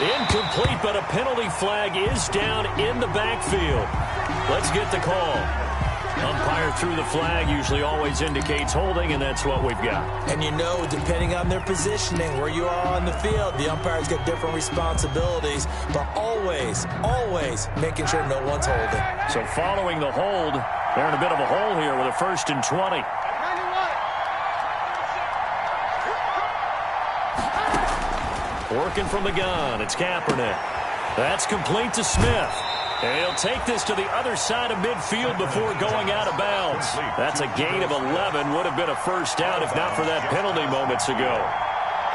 Incomplete, but a penalty flag is down in the backfield. Let's get the call. Umpire threw the flag, usually always indicates holding, and that's what we've got. And you know, depending on their positioning, where you are on the field, the umpire's got different responsibilities, but always, always making sure no one's holding. So following the hold, they're in a bit of a hole here with a 1st and 20. Working from the gun, it's Kaepernick. That's complete to Smith. And he'll take this to the other side of midfield before going out of bounds. That's a gain of 11. Would have been a first down if not for that penalty moments ago.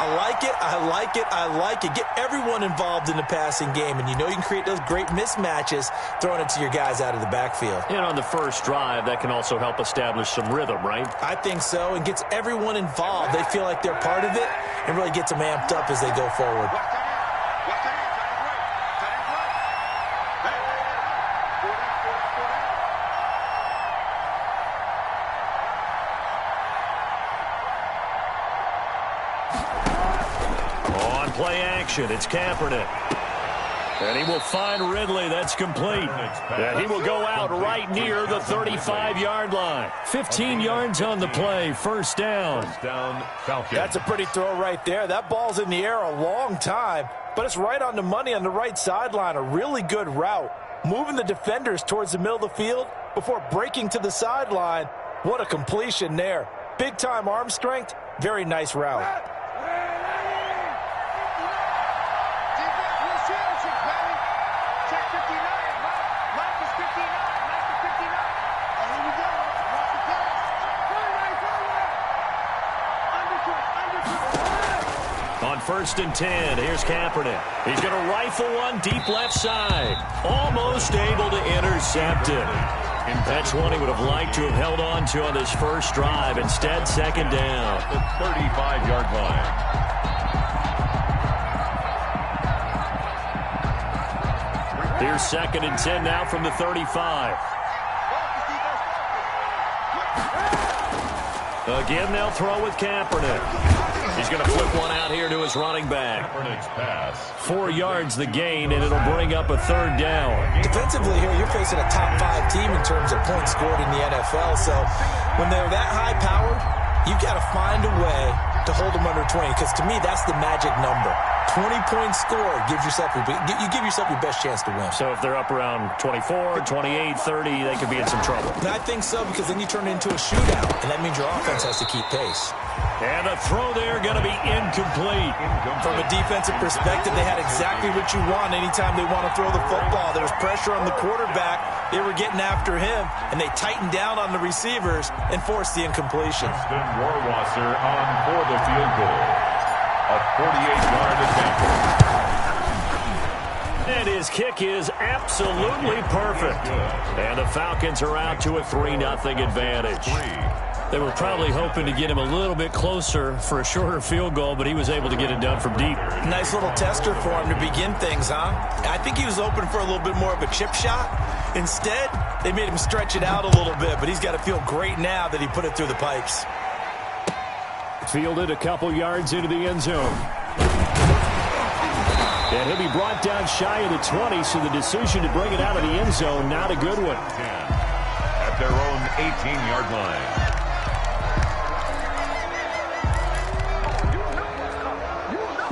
I like it, I like it, I like it. Get everyone involved in the passing game, and you know you can create those great mismatches throwing it to your guys out of the backfield. And on the first drive, that can also help establish some rhythm, right? I think so, and gets everyone involved. They feel like they're part of it and really gets them amped up as they go forward. Play action. It's Kaepernick. And he will find Ridley. That's complete. And he will go out right near the 35-yard line. 15 yards on the play. First down. That's a pretty throw right there. That ball's in the air a long time, but it's right on the money on the right sideline. A really good route. Moving the defenders towards the middle of the field before breaking to the sideline. What a completion there. Big-time arm strength. Very nice route. On 1st and 10, here's Kaepernick. He's going to rifle one deep left side. Almost able to intercept it. That's one he would have liked to have held on to on this first drive. Instead, second down. The 35-yard line. Here's 2nd and 10 now from the 35. Again, they'll throw with Kaepernick. He's going to flip one out here to his running back. Kaepernick's pass. 4 yards the gain, and it'll bring up a 3rd down. Defensively here, you're facing a top-5 team in terms of points scored in the NFL. So when they're that high-powered, you've got to find a way to hold them under 20. Because to me, that's the magic number. 20-point score gives yourself you give yourself your best chance to win. So if they're up around 24, 28, 30, they could be in some trouble. And I think so, because then you turn it into a shootout, and that means your offense has to keep pace. And a throw there going to be incomplete. From a defensive perspective, they had exactly what you want anytime they want to throw the football. There was pressure on the quarterback. They were getting after him, and they tightened down on the receivers and forced the incompletion. Justin Warwasser on for the field goal. A 48-yard attempt. And his kick is absolutely perfect. And the Falcons are out to a 3-0 advantage. They were probably hoping to get him a little bit closer for a shorter field goal, but he was able to get it done from deep. Nice little tester for him to begin things, huh? I think he was open for a little bit more of a chip shot. Instead, they made him stretch it out a little bit, but he's got to feel great now that he put it through the pipes. Fielded a couple yards into the end zone. And he'll be brought down shy of the 20, so the decision to bring it out of the end zone, not a good one. 10 at their own 18-yard line.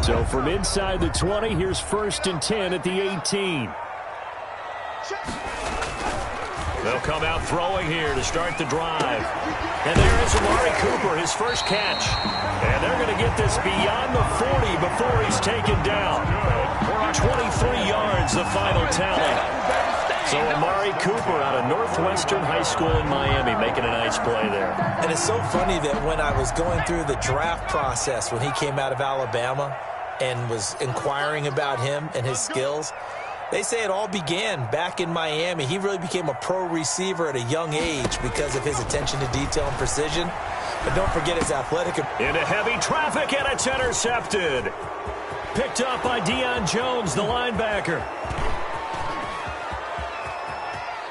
So from inside the 20, here's 1st and 10 at the 18. They'll come out throwing here to start the drive. And there is Amari Cooper, his first catch. And they're going to get this beyond the 40 before he's taken down. 23 yards, the final tally. So Amari Cooper out of Northwestern High School in Miami making a nice play there. And it's so funny that when I was going through the draft process when he came out of Alabama and was inquiring about him and his skills, they say it all began back in Miami. He really became a pro receiver at a young age because of his attention to detail and precision. But don't forget his athletic. Into heavy traffic, and it's intercepted. Picked up by Deion Jones, the linebacker.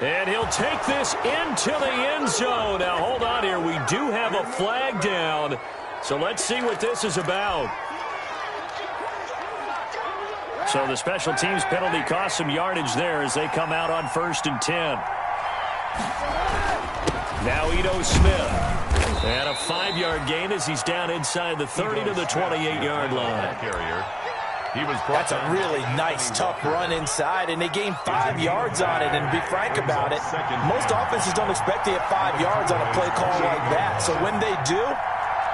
And he'll take this into the end zone. Now, hold on here. We do have a flag down. So let's see what this is about. So the special teams penalty cost some yardage there as they come out on 1st and 10. Now Ito Smith. And a 5-yard gain as he's down inside the 30 to the 28-yard line. That's a really nice, tough run inside, and they gained 5 yards on it. And to be frank about it, most offenses don't expect to get 5 yards on a play call like that. So when they do,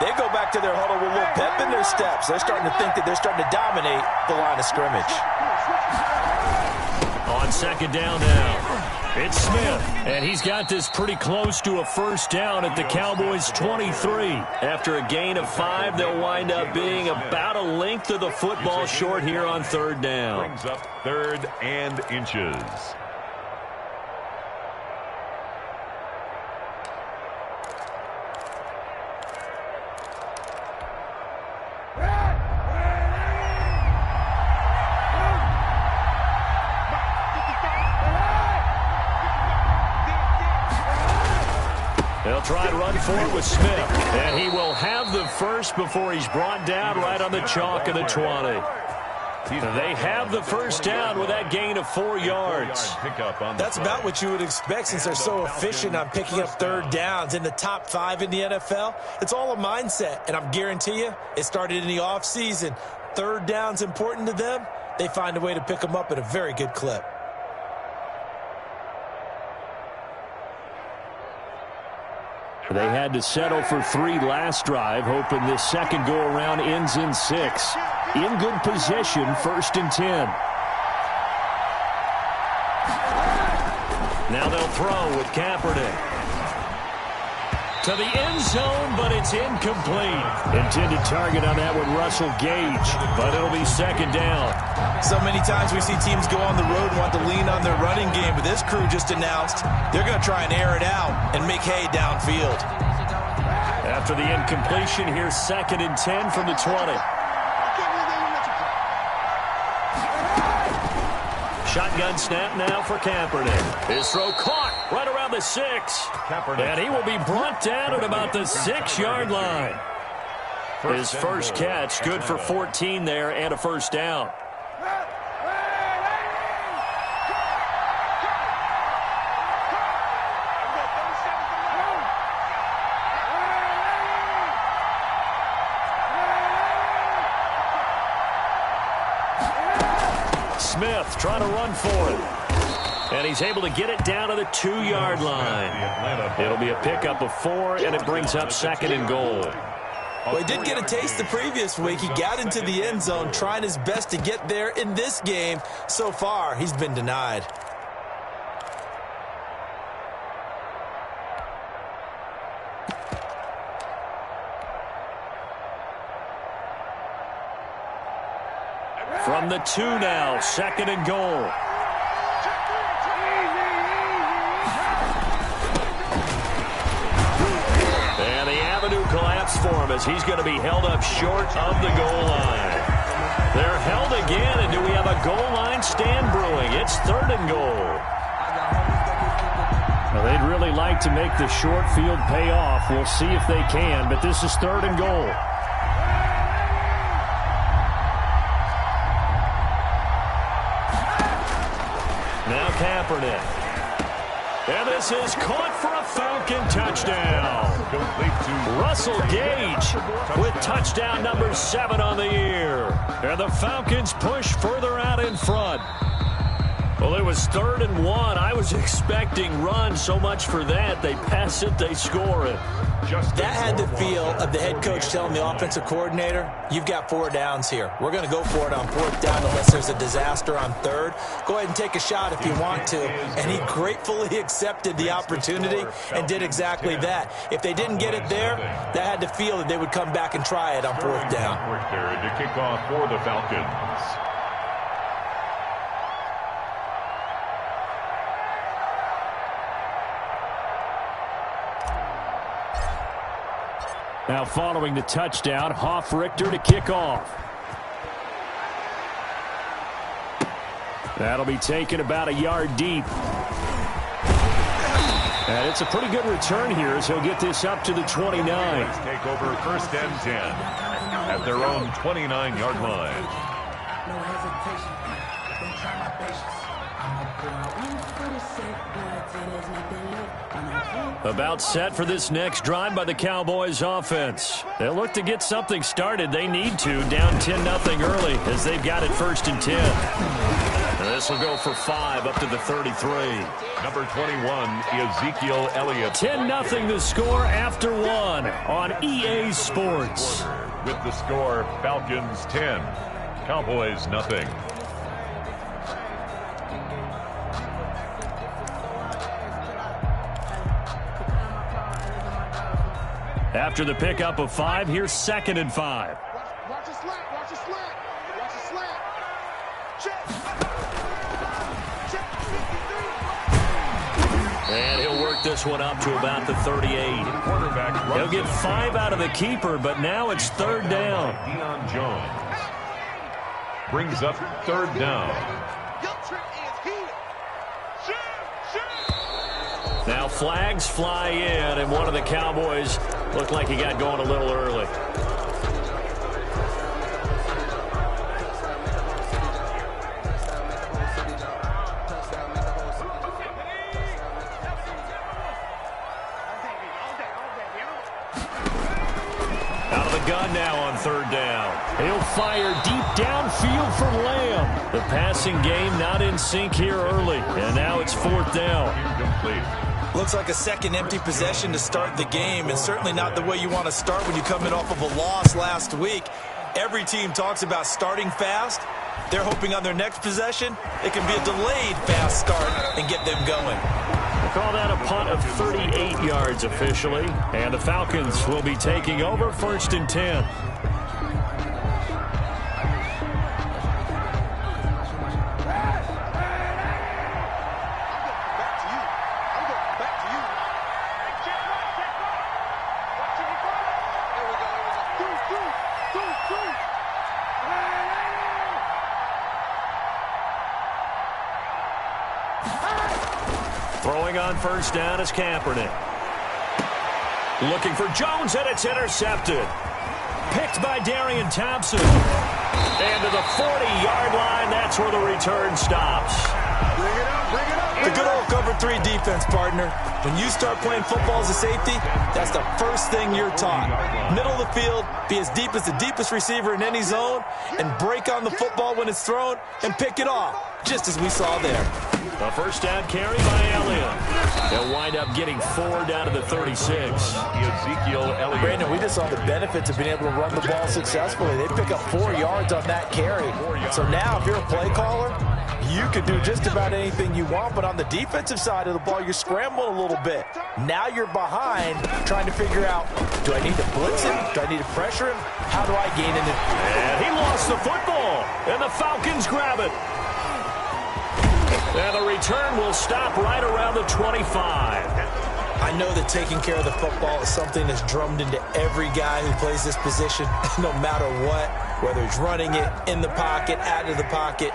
they go back to their huddle with a little pep in their steps. They're starting to think that they're starting to dominate the line of scrimmage. On 2nd down now, it's Smith, and he's got this pretty close to a 1st down at the Cowboys' 23. After a gain of 5, they'll wind up being about a length of the football short here on 3rd down. Brings up 3rd and inches. They'll try to run for it with Smith, and he will have the first before he's brought down right on the chalk of the 20. They have the 1st down with that gain of 4 yards. That's about what you would expect since they're so efficient on picking up 3rd downs. In the top 5 in the NFL, it's all a mindset, and I'm guarantee you it started in the offseason. 3rd down's important to them. They find a way to pick them up at a very good clip. They had to settle for 3 last drive, hoping this second go-around ends in 6. In good position, 1st and 10. Now they'll throw with Kaepernick. To the end zone, but it's incomplete. Intended target on that one, Russell Gage, but it'll be 2nd down. So many times we see teams go on the road and want to lean on their running game, but this crew just announced they're going to try and air it out and make hay downfield. After the incompletion, here's 2nd and 10 from the 20. Shotgun snap now for Kaepernick. His throw caught right around the 6. And he will be brought down at about the 6-yard line. His first catch, good for 14 there and a 1st down. Smith trying to run for it. And he's able to get it down to the 2-yard line. It'll be a pickup of 4, and it brings up 2nd and goal. Well, he did get a taste the previous week. He got into the end zone trying his best to get there in this game. So far, he's been denied. From the 2 now, 2nd and goal. And the avenue collapsed for him as he's going to be held up short of the goal line. They're held again, and do we have a goal line stand brewing? It's 3rd and goal. Well, they'd really like to make the short field pay off. We'll see if they can, but this is 3rd and goal. Now Kaepernick. And this is caught for a Falcon touchdown. Russell Gage with touchdown number 7 on the year. And the Falcons push further out in front. Well, it was 3rd and 1. I was expecting run, so much for that. They pass it, they score it. That had the feel of the head coach telling the offensive coordinator, you've got 4 downs here. We're going to go for it on 4th down unless there's a disaster on 3rd. Go ahead and take a shot if you want to. And he gratefully accepted the opportunity and did exactly that. If they didn't get it there, that had the feel that they would come back and try it on 4th down. To kick off for the Falcons. Now following the touchdown, Richter to kick off. That'll be taken about a yard deep. And it's a pretty good return here as he'll get this up to the 29. Take over 1st and 10 at their own 29-yard line. No hesitation. About set for this next drive by the Cowboys offense. They'll look to get something started. They need to, down 10-0 early as they've got it 1st and 10. And this will go for 5 up to the 33. Number 21, Ezekiel Elliott. 10-0 the score after 1 on EA Sports. With the score, Falcons 10, Cowboys nothing. After the pickup of 5, here's 2nd and 5. Watch the slant, watch the slant, watch the slant. Check. And he'll work this one up to about the 38. He'll get 5 out of the keeper, but now it's 3rd down. Deion Jones brings up 3rd down. Now flags fly in, and one of the Cowboys looked like he got going a little early. Out of the gun now on 3rd down. He'll fire deep downfield for Lamb. The passing game not in sync here early, and now it's 4th down. Incomplete. Looks like a second empty possession to start the game, and certainly not the way you want to start when you come in off of a loss last week. Every team talks about starting fast. They're hoping on their next possession it can be a delayed fast start and get them going. We'll call that a punt of 38 yards officially, and the Falcons will be taking over 1st and 10. Throwing on 1st down is Kaepernick. Looking for Jones, and it's intercepted. Picked by Darian Thompson. And to the 40-yard line, that's where the return stops. Bring it up, bring it up. The good old cover 3 defense, partner. When you start playing football as a safety, that's the first thing you're taught. Middle of the field, be as deep as the deepest receiver in any zone, and break on the football when it's thrown and pick it off, just as we saw there. A 1st down carry by Elliott. They'll wind up getting 4 down to the 36. Ezekiel Elliott. Brandon, we just saw the benefits of being able to run the ball successfully. They pick up 4 yards on that carry. So now, if you're a play caller, you can do just about anything you want, but on the defensive side of the ball, you're scrambling a little bit. Now you're behind, trying to figure out, do I need to blitz him? Do I need to pressure him? How do I gain an advantage? And he lost the football, and the Falcons grab it. And the return will stop right around the 25. I know that taking care of the football is something that's drummed into every guy who plays this position, no matter what, whether he's running it, in the pocket, out of the pocket.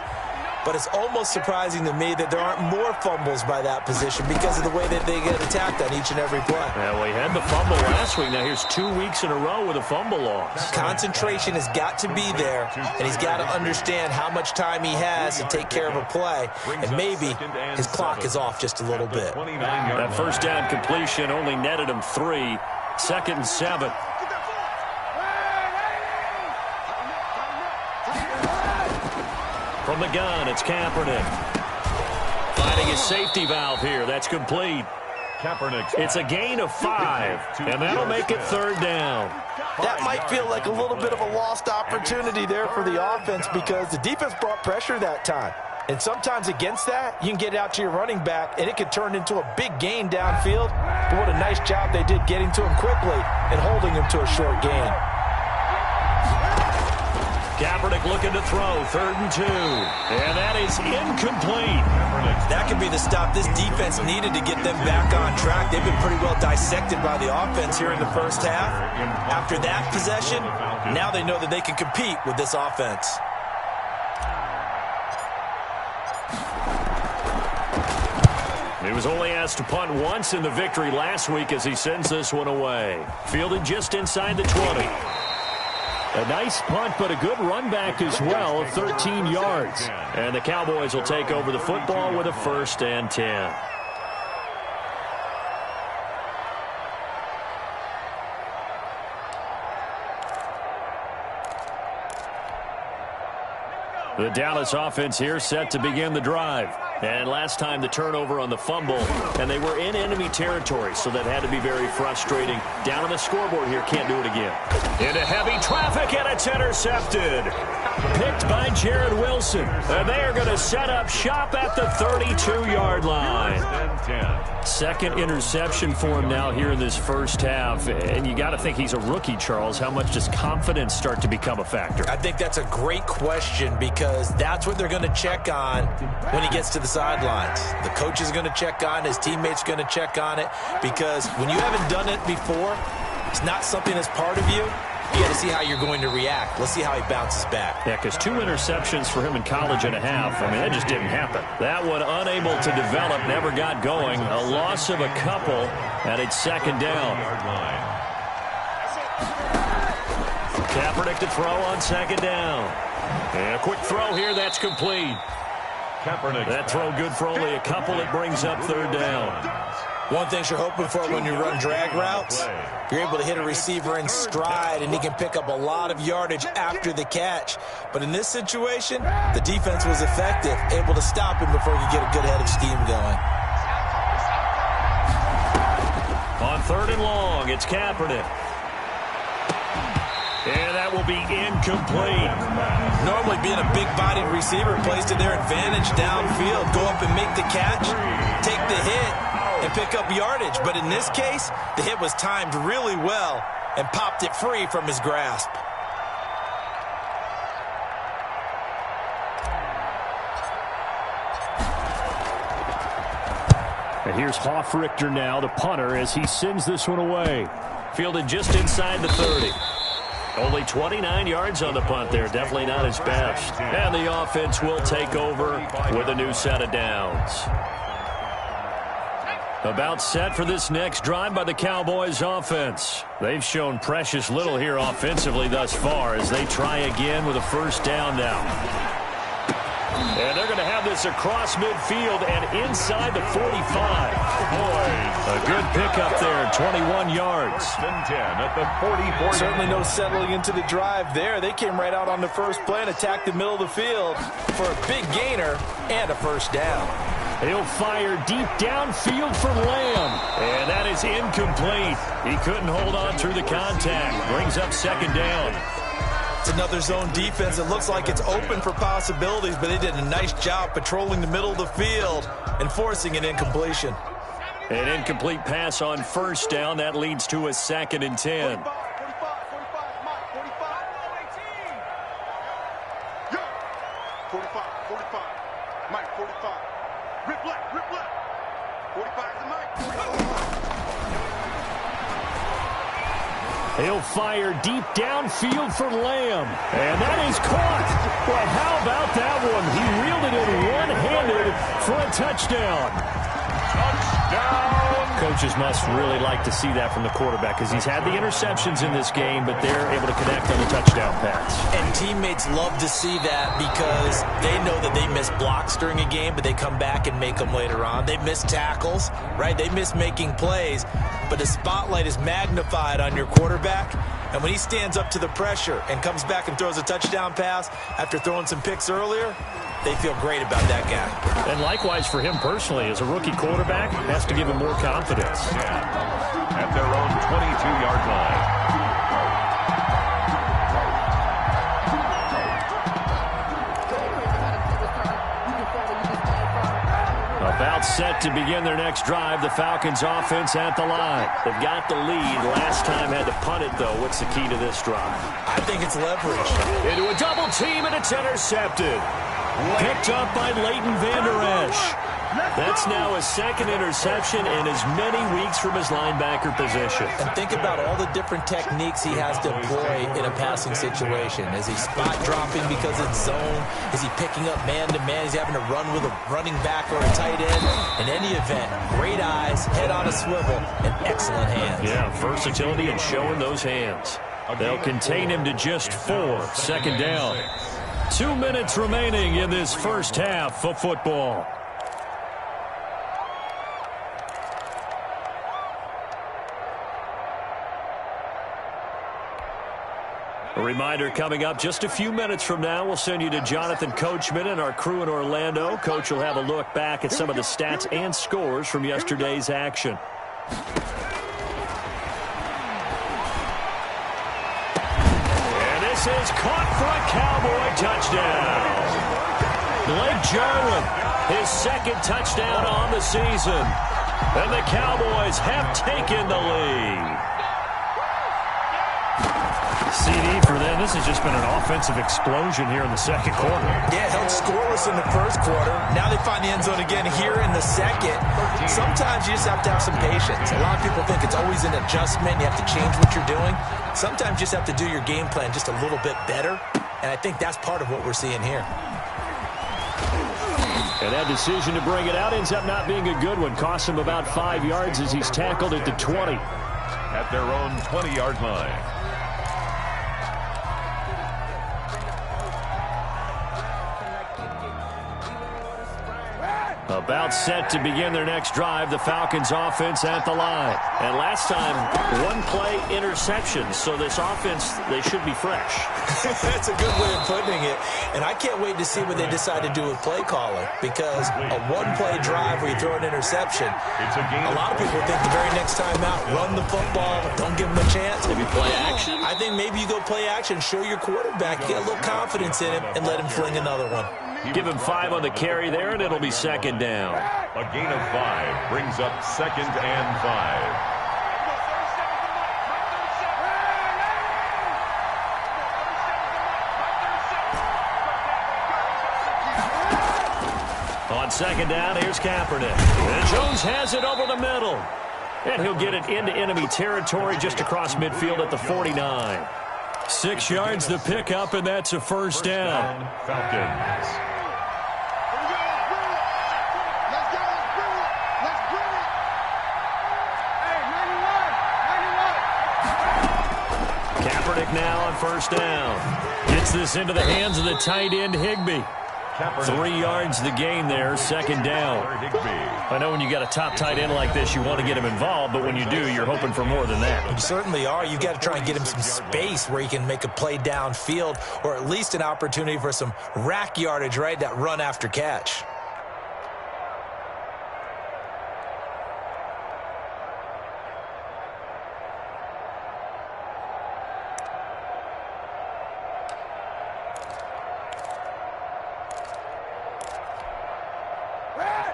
But it's almost surprising to me that there aren't more fumbles by that position because of the way that they get attacked on each and every play. Well, we had the fumble last week. Now here's 2 weeks in a row with a fumble loss. Concentration has got to be there, and he's got to understand how much time he has to take care of a play, and maybe his clock is off just a little bit. That 1st down completion only netted him 3. 2nd and 7. From the gun, it's Kaepernick. Finding his safety valve here. That's complete. It's a gain of 5, and that'll make it 3rd down. That might feel like a little bit of a lost opportunity there for the offense because the defense brought pressure that time. And sometimes against that, you can get out to your running back, and it could turn into a big gain downfield. But what a nice job they did getting to him quickly and holding him to a short gain. Kaepernick looking to throw, 3rd and 2. And that is incomplete. That could be the stop this defense needed to get them back on track. They've been pretty well dissected by the offense here in the 1st half. After that possession, now they know that they can compete with this offense. He was only asked to punt once in the victory last week as he sends this one away. Fielded just inside the 20. A nice punt, but a good run back as well of 13 yards. And the Cowboys will take over the football with a 1st and 10. The Dallas offense here set to begin the drive. And last time the turnover on the fumble, and they were in enemy territory, so that had to be very frustrating. Down on the scoreboard here, can't do it again. Into heavy traffic, and it's intercepted. Picked by Jared Wilson. And they are going to set up shop at the 32-yard line. Second interception for him now here in this first half. And you got to think he's a rookie, Charles. How much does confidence start to become a factor? I think that's a great question because that's what they're going to check on when he gets to the sidelines. The coach is going to check on it. His teammates are going to check on it because when you haven't done it before, it's not something that's part of you. You got to see how you're going to react. Let's see how he bounces back. Yeah, because 2 interceptions for him in college and a half. I mean, that just didn't happen. That one unable to develop, never got going. A loss of a couple, and it's 2nd down. Kaepernick to throw on 2nd down. And a quick throw here, that's complete. That throw good for only a couple. It brings up 3rd down. One thing you're hoping for when you run drag routes, you're able to hit a receiver in stride, and he can pick up a lot of yardage after the catch. But in this situation, the defense was effective, able to stop him before he could get a good head of steam going. On 3rd and long, it's Kaepernick. And that will be incomplete. Normally being a big-bodied receiver plays to their advantage downfield. Go up and make the catch, take the hit, and pick up yardage. But in this case, the hit was timed really well and popped it free from his grasp. And here's Hoffrichter now, the punter, as he sends this one away. Fielded just inside the 30. Only 29 yards on the punt there. Definitely not his best. And the offense will take over with a new set of downs. About set for this next drive by the Cowboys offense. They've shown precious little here offensively thus far as they try again with a 1st down now. And they're going to have this across midfield and inside the 45. A good pickup there, 21 yards. 10 at the 44. Certainly no settling into the drive there. They came right out on the first play and attacked the middle of the field for a big gainer and a 1st down. He'll fire deep downfield for Lamb. And that is incomplete. He couldn't hold on through the contact. Brings up 2nd down. It's another zone defense. It looks like it's open for possibilities, but they did a nice job patrolling the middle of the field and forcing an incompletion. An incomplete pass on 1st down. That leads to a 2nd and 10. 45, Mike, 45. 45, Mike, 45. Rip left. 45 to Mike. He'll fire deep downfield for Lamb. And that is caught. Well, how about that one? He reeled it in one-handed for a touchdown. Touchdown. Coaches must really like to see that from the quarterback because he's had the interceptions in this game, but they're able to connect on the touchdown pass. And teammates love to see that because they know that they miss blocks during a game, but they come back and make them later on. They miss tackles, right? They miss making plays, but the spotlight is magnified on your quarterback. And when he stands up to the pressure and comes back and throws a touchdown pass after throwing some picks earlier, they feel great about that guy. And likewise for him personally, as a rookie quarterback, has to give him more confidence. At their own 22-yard line. About set to begin their next drive. The Falcons offense at the line. They've got the lead. Last time had to punt it, though. What's the key to this drive? I think it's leverage. Into a double team, and it's intercepted. Picked up by Leighton Vander Esch. That's now his 2nd interception in as many weeks from his linebacker position. And think about all the different techniques he has to employ in a passing situation. Is he spot dropping because it's zone? Is he picking up man-to-man? He's having to run with a running back or a tight end. In any event, great eyes, head on a swivel, and excellent hands. Yeah, versatility and showing those hands. They'll contain him to just 4. Second down. 2 minutes remaining in this first half of football. A reminder coming up just a few minutes from now, we'll send you to Jonathan Coachman and our crew in Orlando. Coach will have a look back at some of the stats and scores from yesterday's action. And this is caught for a Cowboy touchdown. Blake Jarwin, his second touchdown on the season. And the Cowboys have taken the lead. CD for them. This has just been an offensive explosion here in the second quarter. Yeah, held scoreless in the first quarter. Now they find the end zone again here in the second. Sometimes you just have to have some patience. A lot of people think it's always an adjustment. You have to change what you're doing. Sometimes you just have to do your game plan just a little bit better. And I think that's part of what we're seeing here. And that decision to bring it out ends up not being a good one. Costs him about 5 yards as he's tackled at the 20. At their own 20-yard line. About set to begin their next drive, the Falcons offense at the line. And last time, one play interception. So this offense, they should be fresh. That's a good way of putting it. And I can't wait to see what they decide to do with play calling. Because a one-play drive where you throw an interception, a lot of people think the very next time out, run the football, don't give them a chance. Maybe play action? I think maybe you go play action, show your quarterback, get a little confidence in him, and let him fling another one. Give him 5 on the carry there, and it'll be second down. A gain of 5 brings up 2nd and 5. On second down, here's Kaepernick. And Jones has it over the middle. And he'll get it into enemy territory just across midfield at the 49. 6 yards the pickup, and that's a first down. Falcons. Kaepernick now on first down. Gets this into the hands of the tight end, Higbee. 3 yards the gain there, second down. I know when you got a top tight end like this, you want to get him involved, but when you do, you're hoping for more than that. You certainly are. You've got to try and get him some space where he can make a play downfield, or at least an opportunity for some rack yardage, right? That run after catch.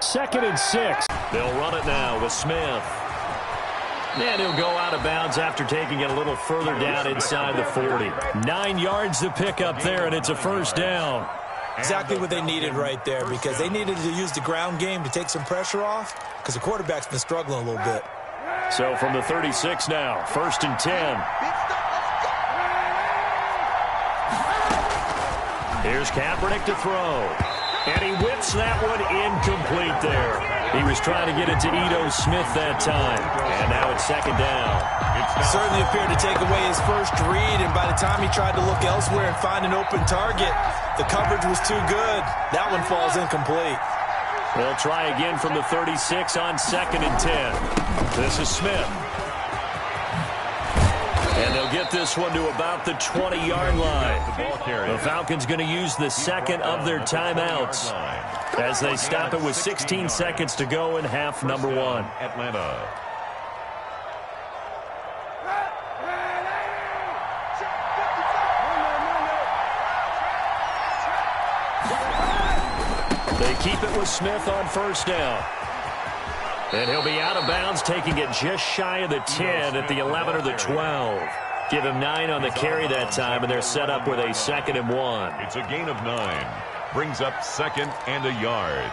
Second and 6. They'll run it now with Smith. And he'll go out of bounds after taking it a little further down inside the 40. 9 yards to pick up there, and it's a first down. Exactly what they needed right there, because they needed to use the ground game to take some pressure off, because the quarterback's been struggling a little bit. So from the 36 now, first and 10. Here's Kaepernick to throw. And he whips that one incomplete there. He was trying to get it to Ito Smith that time. And now it's second down. Certainly appeared to take away his first read, and by the time he tried to look elsewhere and find an open target, the coverage was too good. That one falls incomplete. They'll try again from the 36 on second and 10. This is Smith. And they'll get this one to about the 20-yard line. The Falcons going to use the second of their timeouts as they stop it with 16 seconds to go in half number 1. Atlanta. They keep it with Smith on first down. And he'll be out of bounds, taking it just shy of the 10 at the 11 or the 12. Give him 9 on the carry that time, and they're set up with a second and 1. It's a gain of 9. Brings up 2nd and a yard.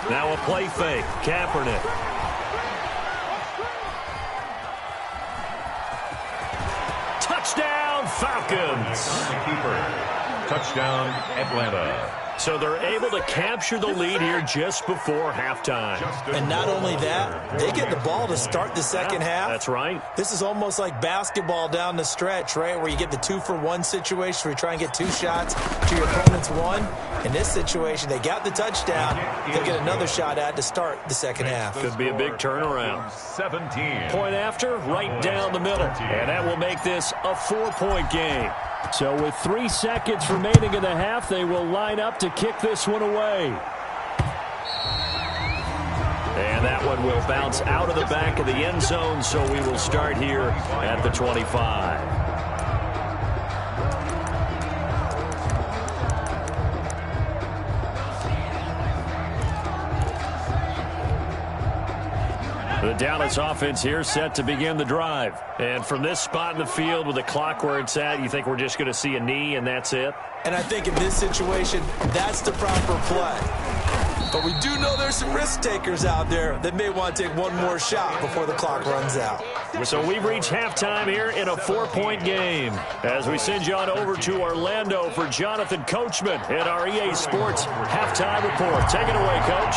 Now a play fake. Kaepernick. Touchdown, Falcons. Touchdown, Atlanta. So they're able to capture the lead here just before halftime. And not only that, they get the ball to start the second half. That's right. This is almost like basketball down the stretch, right, where you get the 2-for-1 situation where you try and get 2 shots to your opponent's 1. In this situation, they got the touchdown. They'll get another shot at to start the second half. Could be a big turnaround. 17. Point after, right down the middle. And that will make this a 4-point game. So with 3 seconds remaining in the half, they will line up to kick this one away. And that one will bounce out of the back of the end zone, so we will start here at the 25. The Dallas offense here set to begin the drive. And from this spot in the field with the clock where it's at, you think we're just going to see a knee and that's it? And I think in this situation, that's the proper play. But we do know there's some risk takers out there that may want to take one more shot before the clock runs out. So we've reached halftime here in a 4-point game. As we send you on over to Orlando for Jonathan Coachman at our EA Sports Halftime Report. Take it away, Coach.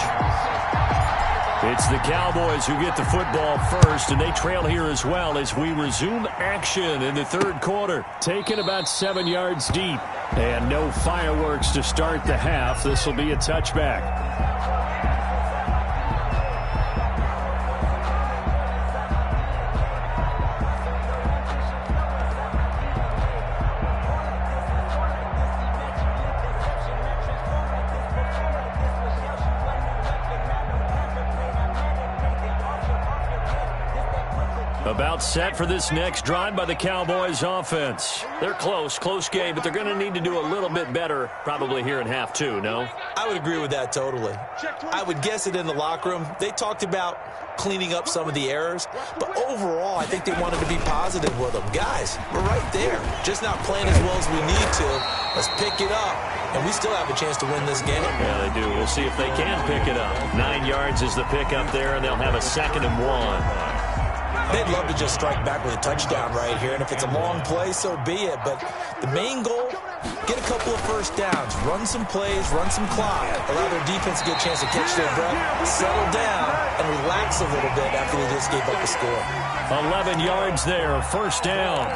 It's the Cowboys who get the football first, and they trail here as well as we resume action in the third quarter. Taken about 7 yards deep, and no fireworks to start the half. This will be a touchback. About set for this next drive by the Cowboys offense. They're close game, but they're going to need to do a little bit better probably here in half 2, no? I would agree with that totally. I would guess it in the locker room. They talked about cleaning up some of the errors, but overall, I think they wanted to be positive with them. Guys, we're right there. Just not playing as well as we need to. Let's pick it up, and we still have a chance to win this game. Yeah, they do. We'll see if they can pick it up. 9 yards is the pickup there, and they'll have a 2nd and 1. They'd love to just strike back with a touchdown right here, and if it's a long play, so be it. But the main goal, get a couple of first downs, run some plays, run some clock, allow their defense a good chance to catch their breath, settle down, and relax a little bit after they just gave up the score. 11 yards there, first down.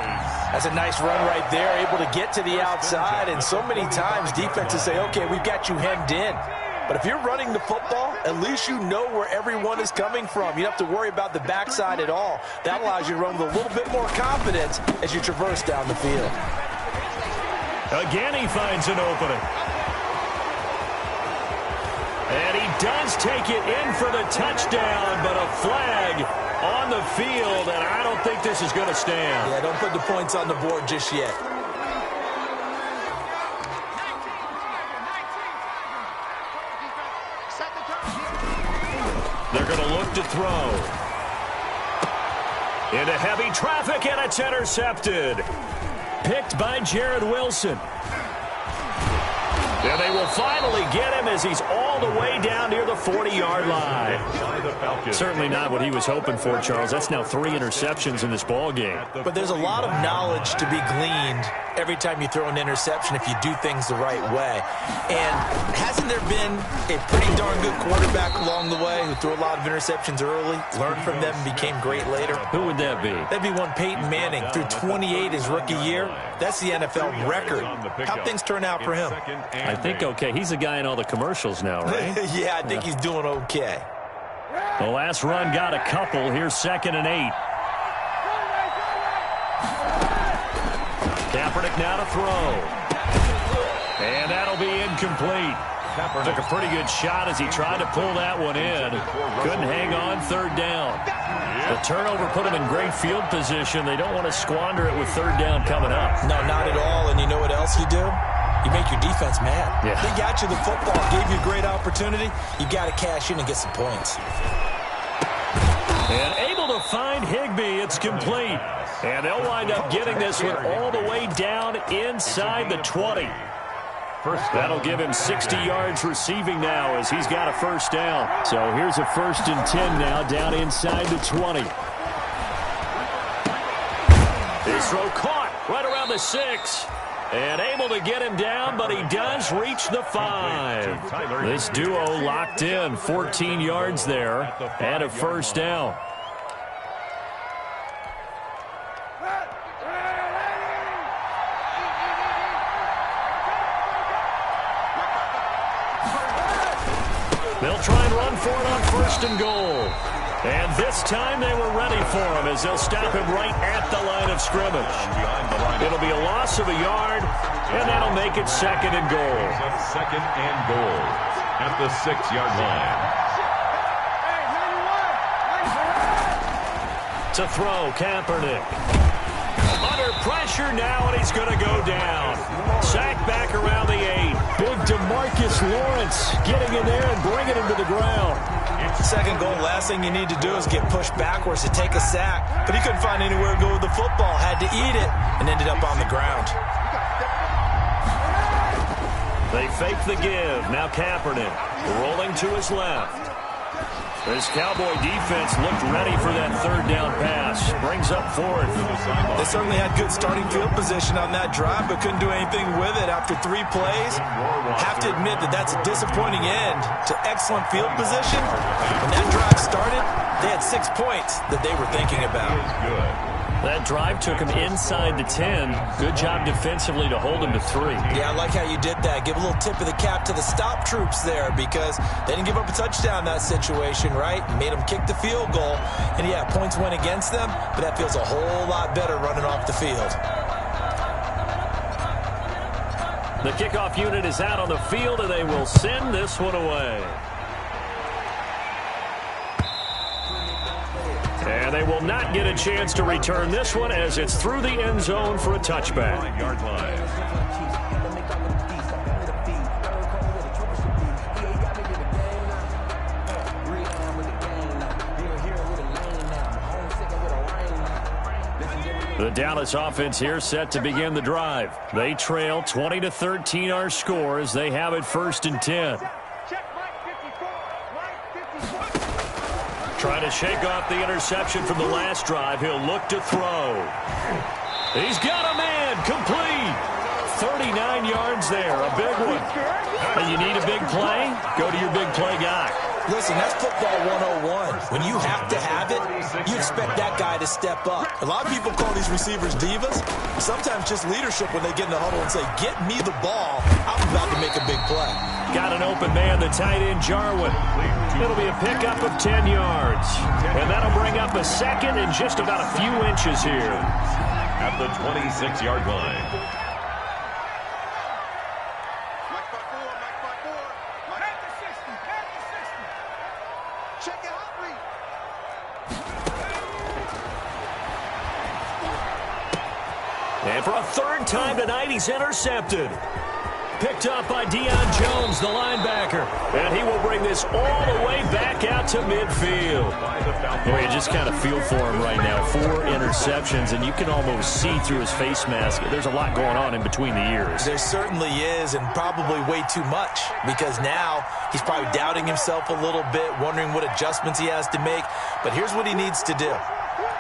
That's a nice run right there, able to get to the outside, and so many times defenses say, okay, we've got you hemmed in. But if you're running the football, at least you know where everyone is coming from. You don't have to worry about the backside at all. That allows you to run with a little bit more confidence as you traverse down the field. Again, he finds an opening. And he does take it in for the touchdown, but a flag on the field, and I don't think this is going to stand. Yeah, don't put the points on the board just yet. They're going to look to throw. Into heavy traffic, and it's intercepted. Picked by Jared Wilson. And they will finally get him as he's all the way down near the 40-yard line. Certainly not what he was hoping for, Charles. That's now 3 interceptions in this ball game. But there's a lot of knowledge to be gleaned every time you throw an interception if you do things the right way. And hasn't there been a pretty darn good quarterback along the way who threw a lot of interceptions early, learned from them, and became great later? Who would that be? That'd be one Peyton Manning. Threw 28 his rookie year. That's the NFL record. How'd things turn out for him? I think okay. He's a guy in all the commercials now, right? Yeah, I think he's doing okay. The last run got a couple. Here's 2nd and 8. Kaepernick now to throw. And that'll be incomplete. Took a pretty good shot as he tried to pull that one in. Couldn't hang on, 3rd down. The turnover put him in great field position. They don't want to squander it with 3rd down coming up. No, not at all. And you know what else you do? You make your defense mad. Yeah. They got you the football, gave you a great opportunity. You got to cash in and get some points. And able to find Higbee. It's complete. And they'll wind up getting this one all the way down inside the 20. That'll give him 60 yards receiving now as he's got a first down. So here's a 1st and 10 now down inside the 20. This throw caught right around the 6. And able to get him down, but he does reach the 5. This duo locked in, 14 yards there, and a first down. They'll try and run for it on 1st and goal. And this time they were ready for him as they'll stop him right at the line of scrimmage. It'll be a loss of a yard, and that'll make it 2nd and goal. 2nd and goal at the 6-yard line. To throw, Kaepernick. Under pressure now, and he's going to go down. Sacked back around the 8. Big DeMarcus Lawrence getting in there and bringing him to the ground. 2nd goal, last thing you need to do is get pushed backwards to take a sack. But he couldn't find anywhere to go with the football. Had to eat it and ended up on the ground. They fake the give. Now Kaepernick rolling to his left. This Cowboy defense looked ready for that 3rd down pass. Brings up 4th. They certainly had good starting field position on that drive, but couldn't do anything with it after 3 plays. Have to admit that that's a disappointing end to excellent field position. When that drive started, they had 6 points that they were thinking about. That drive took him inside the 10. Good job defensively to hold him to 3. Yeah, I like how you did that. Give a little tip of the cap to the stop troops there because they didn't give up a touchdown in that situation, right? Made them kick the field goal. And, yeah, points went against them, but that feels a whole lot better running off the field. The kickoff unit is out on the field, and they will send this one away. And they will not get a chance to return this one as it's through the end zone for a touchback. 5-yard line. The Dallas offense here set to begin the drive. They trail 20-13 our score as they have it 1st and 10. Trying to shake off the interception from the last drive. He'll look to throw. He's got a man. Complete. 39 yards there. A big one. And you need a big play? Go to your big play guy. Listen, that's football 101. When you have to have it, you expect that guy to step up. A lot of people call these receivers divas. Sometimes just leadership when they get in the huddle and say, get me the ball. I'm about to make a big play. Got an open man, the tight end, Jarwin. It'll be a pickup of 10 yards. And that'll bring up a 2nd and just about a few inches here. At the 26-yard line. And for a 3rd time tonight, he's intercepted. Picked up by Deion Jones, the linebacker. And he will bring this all the way back out to midfield. Boy, you just kind of feel for him right now. 4 interceptions, and you can almost see through his face mask. There's a lot going on in between the ears. There certainly is, and probably way too much. Because now he's probably doubting himself a little bit, wondering what adjustments he has to make. But here's what he needs to do.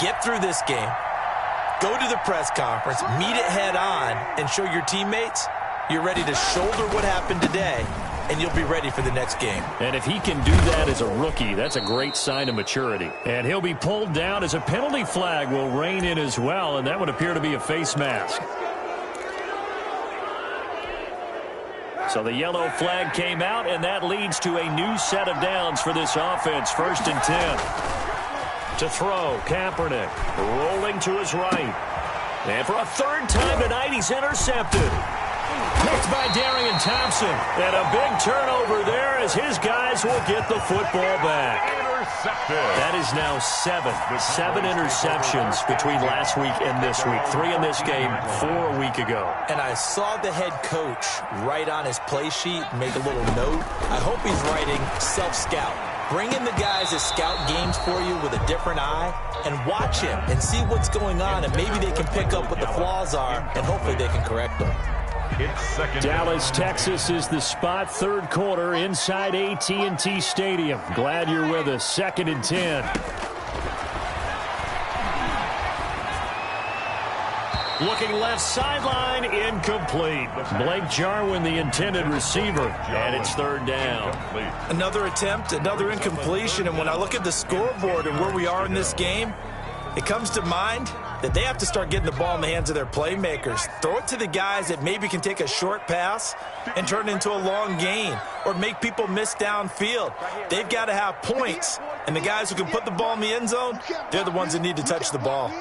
Get through this game. Go to the press conference, meet it head on, and show your teammates you're ready to shoulder what happened today, and you'll be ready for the next game. And if he can do that as a rookie, that's a great sign of maturity. And he'll be pulled down as a penalty flag will rein in as well, and that would appear to be a face mask. So the yellow flag came out, and that leads to a new set of downs for this offense. 1st and 10. To throw, Kaepernick rolling to his right. And for a 3rd time tonight, he's intercepted. Picked by Darian Thompson. And a big turnover there as his guys will get the football back. Intercepted. That is now 7 interceptions between last week and this week. 3 in this game, 4 a week ago. And I saw the head coach write on his play sheet, make a little note. I hope he's writing self-scout. Bring in the guys that scout games for you with a different eye and watch him and see what's going on, and maybe they can pick up what the flaws are, and hopefully they can correct them. Dallas, Texas is the spot. 3rd quarter inside AT&T Stadium. Glad you're with us. 2nd and 10. Looking left sideline, incomplete. Blake Jarwin, the intended receiver, and it's third down. Another attempt, another incompletion, and when I look at the scoreboard and where we are in this game, it comes to mind that they have to start getting the ball in the hands of their playmakers. Throw it to the guys that maybe can take a short pass and turn it into a long gain or make people miss downfield. They've got to have points, and the guys who can put the ball in the end zone, they're the ones that need to touch the ball.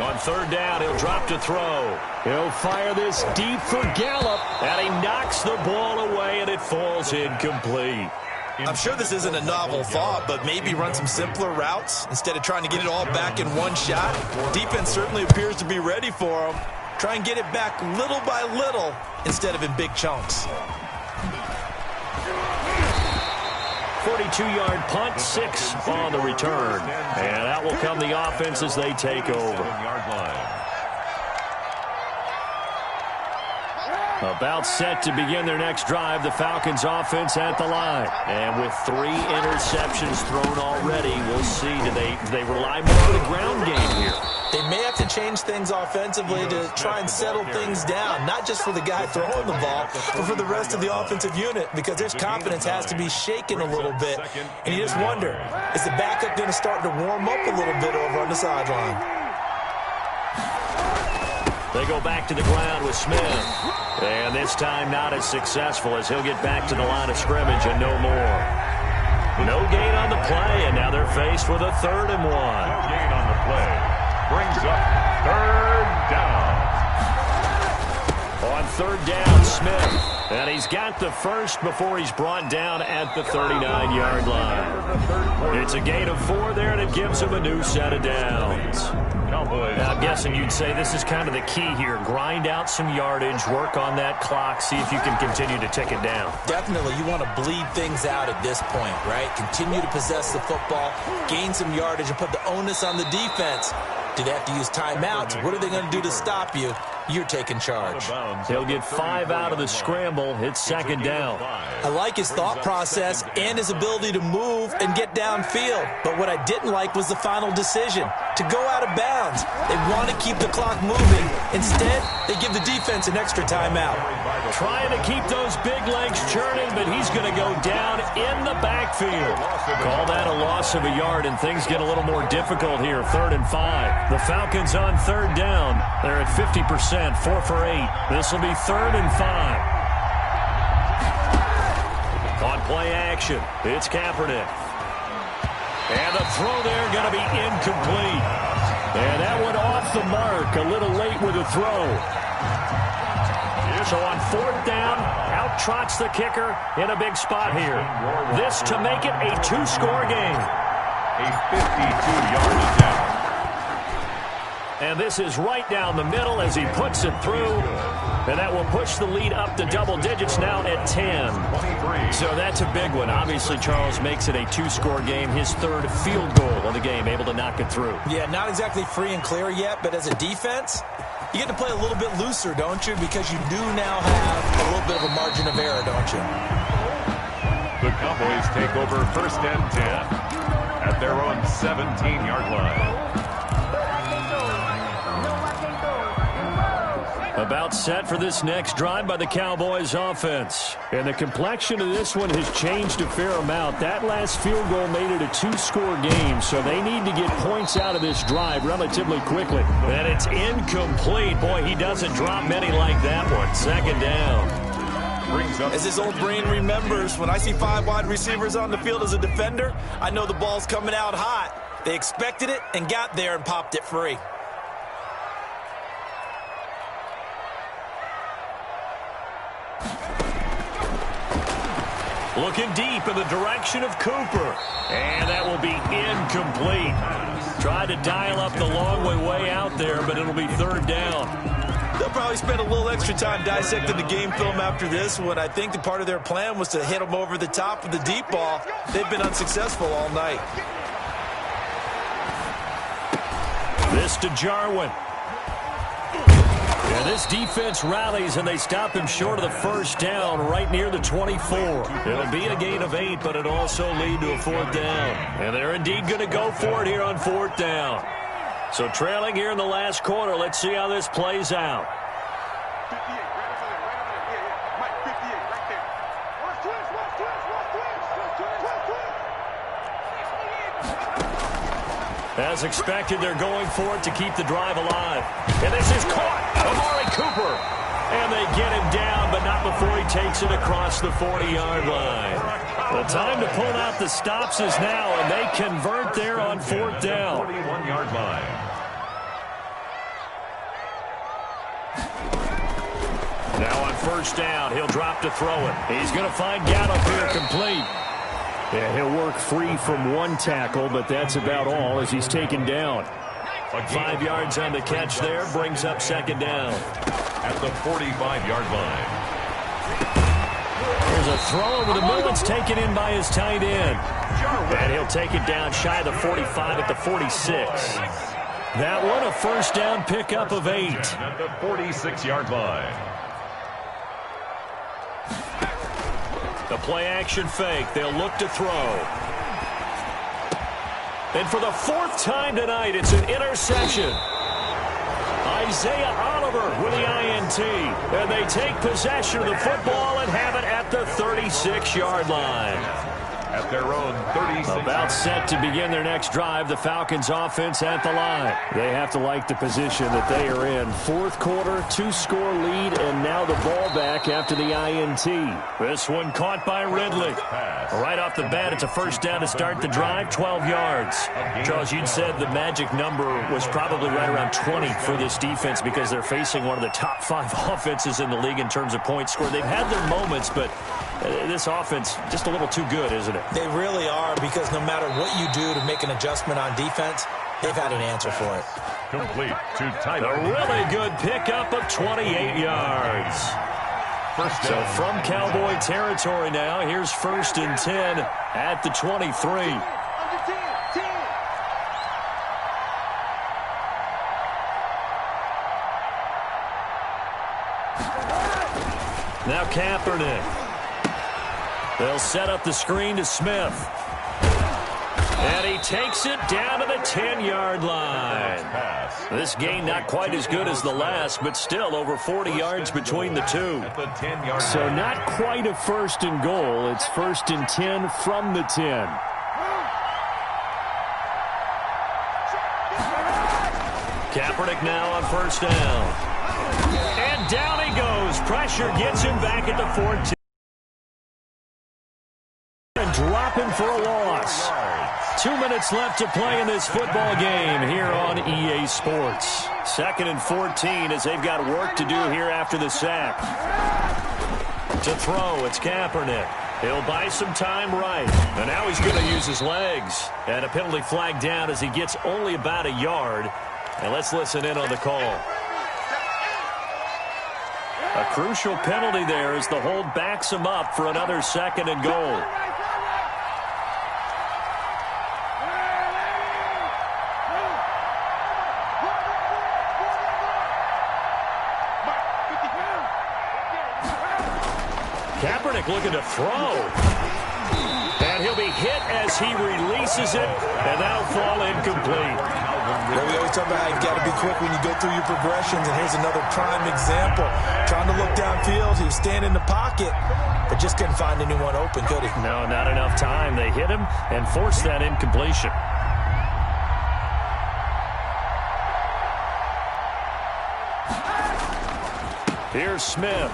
On third down, he'll drop to throw. He'll fire this deep for Gallup, and he knocks the ball away, and it falls incomplete. I'm sure this isn't a novel thought, but maybe run some simpler routes instead of trying to get it all back in one shot. Defense certainly appears to be ready for them. Try and get it back little by little instead of in big chunks. 42-yard punt, 6 on the return. And out will come the offense as they take over. About set to begin their next drive, the Falcons offense at the line. And with 3 interceptions thrown already, we'll see, do they rely more on the ground game here? They may have to change things offensively to try and settle things down, not just for the guy throwing the ball, but for the rest of the offensive unit, because their confidence has to be shaken a little bit. And you just wonder, is the backup going to start to warm up a little bit over on the sideline? They go back to the ground with Smith. And this time not as successful as he'll get back to the line of scrimmage and no more. No gain on the play, and now they're faced with a 3rd and 1. No gain on the play. Brings up third down. On third down, Smith. And he's got the first before he's brought down at the 39-yard line. It's a gain of 4 there, and it gives him a new set of downs. I'm guessing you'd say this is kind of the key here. Grind out some yardage, work on that clock, see if you can continue to tick it down. Definitely, you want to bleed things out at this point, right? Continue to possess the football, gain some yardage, and put the onus on the defense. Do they have to use timeouts? What are they going to do to stop you? You're taking charge. He'll get 5 out of the scramble. It's second down. I like his thought process and his ability to move and get downfield. But what I didn't like was the final decision, to go out of bounds. They want to keep the clock moving. Instead, they give the defense an extra timeout. Trying to keep those big legs churning, but he's going to go down in the backfield. Call that a loss of a yard, and things get a little more difficult here. 3rd and 5. The Falcons on third down. They're at 50%, 4 for 8. This will be 3rd and 5. On play action, it's Kaepernick. And the throw there going to be incomplete. And that went off the mark, a little late with the throw. So on 4th down, out trots the kicker in a big spot here. This to make it a 2-score game. A 52-yard attempt. And this is right down the middle as he puts it through. And that will push the lead up to double digits now at 10. So that's a big one. Obviously, Charles makes it a 2-score game. His 3rd field goal of the game, able to knock it through. Yeah, not exactly free and clear yet, but as a defense, you get to play a little bit looser, don't you? Because you do now have a little bit of a margin of error, don't you? The Cowboys take over 1st and 10 at their own 17-yard line. About set for this next drive by the Cowboys offense. And the complexion of this one has changed a fair amount. That last field goal made it a 2-score game, so they need to get points out of this drive relatively quickly. And it's incomplete. Boy, he doesn't drop many like that one. 2nd down. As his old brain remembers, when I see 5 wide receivers on the field as a defender, I know the ball's coming out hot. They expected it and got there and popped it free. Looking deep in the direction of Cooper. And that will be incomplete. Tried to dial up the long way out there, but it'll be 3rd down. They'll probably spend a little extra time dissecting the game film after this one. I think that part of their plan was to hit them over the top with the deep ball. They've been unsuccessful all night. This to Jarwin. Yeah, this defense rallies, and they stop him short of the first down right near the 24. It'll be a gain of 8, but it'll also lead to a 4th down. And they're indeed going to go for it here on 4th down. So trailing here in the last quarter, let's see how this plays out. 58, right over there. Yeah. Mike, 58, right there. Watch twist. As expected, they're going for it to keep the drive alive. And this is caught. Amari Cooper. And they get him down, but not before he takes it across the 40-yard line. The time to pull out the stops is now, and they convert there on 4th down. 41-yard line. Now on 1st down, he'll drop to throw it. He's going to find Gallup here complete. Yeah, he'll work free from one tackle, but that's about all as he's taken down. 5 yards on the catch there, brings up 2nd down. At the 45-yard line. There's a throw over the middle. It's taken in by his tight end. And he'll take it down shy of the 45 at the 46. That one, a 1st down pickup of 8. At the 46-yard line. The play-action fake. They'll look to throw. And for the 4th time tonight, it's an interception. Isaiah Oliver with the INT. And they take possession of the football and have it at the 36-yard line. At their own 36. About set to begin their next drive, the Falcons offense at the line. They have to like the position that they are in. 4th quarter, 2-score lead, and now the ball back after the INT. This one caught by Ridley. Right off the bat, it's a 1st down to start the drive, 12 yards. Charles, you'd said the magic number was probably right around 20 for this defense because they're facing one of the top 5 offenses in the league in terms of points scored. They've had their moments, but this offense just a little too good, isn't it? They really are, because no matter what you do to make an adjustment on defense, they've had an answer for it. Complete to Tyler. A really good pickup of 28 yards. So from Cowboy territory now, here's 1st and 10 at the 23. Now Kaepernick. They'll set up the screen to Smith. And he takes it down to the 10-yard line. This gain not quite as good as the last, but still over 40 yards between the two. So not quite a 1st and goal. It's 1st and 10 from the 10. Kaepernick now on 1st down. And down he goes. Pressure gets him back at the 14. And drop him for a loss. 2 minutes left to play in this football game here on EA Sports. 2nd and 14 as they've got work to do here after the sack. To throw, it's Kaepernick. He'll buy some time right. And now he's going to use his legs. And a penalty flag down as he gets only about a yard. And let's listen in on the call. A crucial penalty there as the hold backs him up for another 2nd and goal. Kaepernick looking to throw. And he'll be hit as he releases it, and that'll fall incomplete. Well, we always talk about how you've got to be quick when you go through your progressions, and here's another prime example. Trying to look downfield, he was standing in the pocket, but just couldn't find anyone open, could he? No, not enough time. They hit him and forced that incompletion. Here's Smith.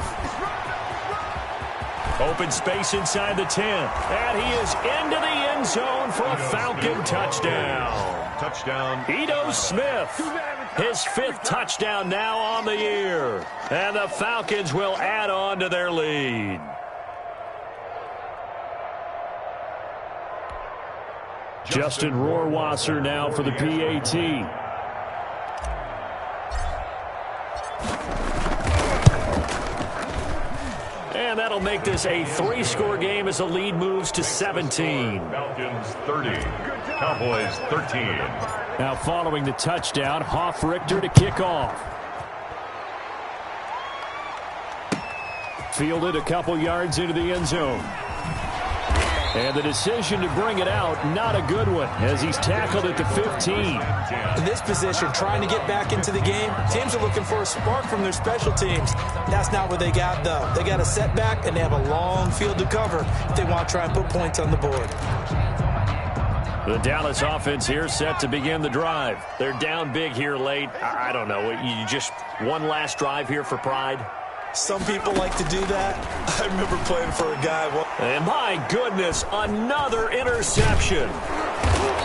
Open space inside the 10. And he is into the end zone for a Falcon touchdown. Touchdown. Ito Smith, his 5th touchdown now on the year. And the Falcons will add on to their lead. Justin Rohrwasser now for the PAT. And that'll make this a 3-score game as the lead moves to 17. Falcons 30. Cowboys 13. Now following the touchdown, Hoff Richter to kick off. Fielded a couple yards into the end zone. And the decision to bring it out, not a good one, as he's tackled at the 15. In this position, trying to get back into the game, teams are looking for a spark from their special teams. That's not what they got, though. They got a setback, and they have a long field to cover if they want to try and put points on the board. The Dallas offense here set to begin the drive. They're down big here late. I don't know. You just one last drive here for pride? Some people like to do that. I remember playing for a guy. And my goodness, another interception.